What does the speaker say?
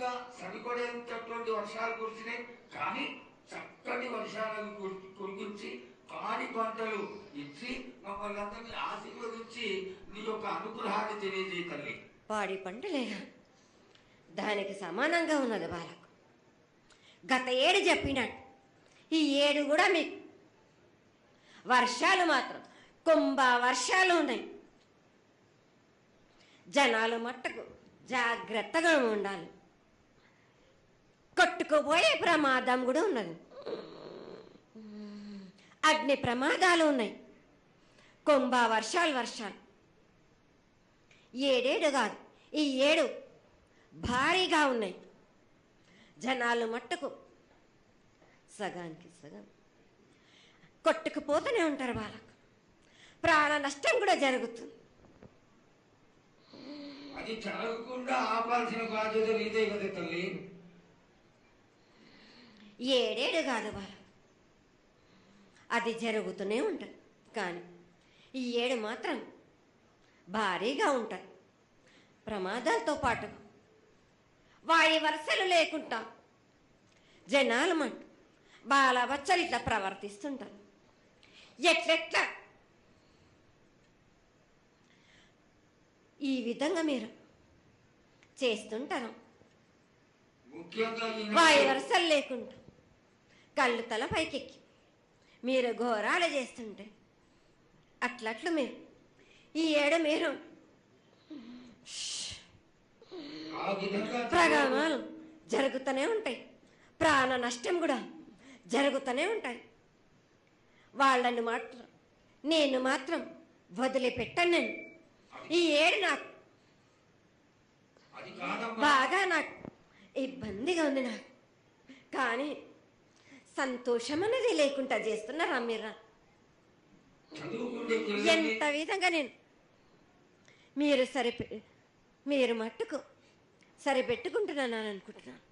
కొద్దిగా సరిపడేటటువంటి వర్షాలు కురిసినాయి. కానీ చక్కటి వర్షాలను కురిపించి పాడి పంటలు ఇచ్చి మమ్మల్ని అందరినీ ఆశీర్వదించి నీ యొక్క అనుగ్రహాన్ని తెలియజేయ తల్లి. పాడి పంటలేనా దానికి సమానంగా ఉన్నది బాలకు. గత ఏడు చెప్పినట్టు ఈ ఏడు కూడా మీకు వర్షాలు మాత్రం కుంభ వర్షాలు ఉన్నాయి. జనాలు మట్టుకు జాగ్రత్తగా ఉండాలి. కొట్టుకుపోయే ప్రమాదం కూడా ఉన్నది. అగ్ని ప్రమాదాలు ఉన్నాయి. కుంభ వర్షాలు ఏడేడు కాదు, ఈ ఏడు భారీగా ఉన్నాయి. జనాలు మట్టుకు సగానికి సగం కొట్టుకుపోతూనే ఉంటారు. వాళ్ళకు ప్రాణ నష్టం కూడా జరుగుతుంది. అది జరగకుండా ఆపాల్సిన బాధ్యత నీదే కదా తల్లి. ఏడేడు కాదు వాళ్ళ, అది జరుగుతూనే ఉంటుంది. కానీ ఈ ఏడు మాత్రం భారీగా ఉంటాయి. ప్రమాదాలతో పాటు వాడి వరుసలు లేకుండా జనాలు మట్టు బాలబచ్చలు ఇట్లా ప్రవర్తిస్తుంటారు. ఎట్లెట్లా ఈ విధంగా మీరు చేస్తుంటారు. వాయి వరుసలు లేకుండా కళ్ళు తల పైకెక్కి మీరు ఘోరాలు చేస్తుంటే అట్లట్లు మీరు ఈ ఏడు మీరు ప్రమాదాలు జరుగుతూనే ఉంటాయి. ప్రాణ నష్టం కూడా జరుగుతూనే ఉంటాయి. వాళ్ళని మాత్రం నేను మాత్రం వదిలిపెట్టాను. నేను ఈ ఏడు నాకు బాగా నాకు ఇబ్బందిగా ఉంది. నాకు కానీ సంతోషం అనేది లేకుండా చేస్తున్నారా మీరు? ఎంత విధంగా నేను మీరు మట్టుకు సరిపెట్టుకుంటున్నాను అనుకుంటున్నాను.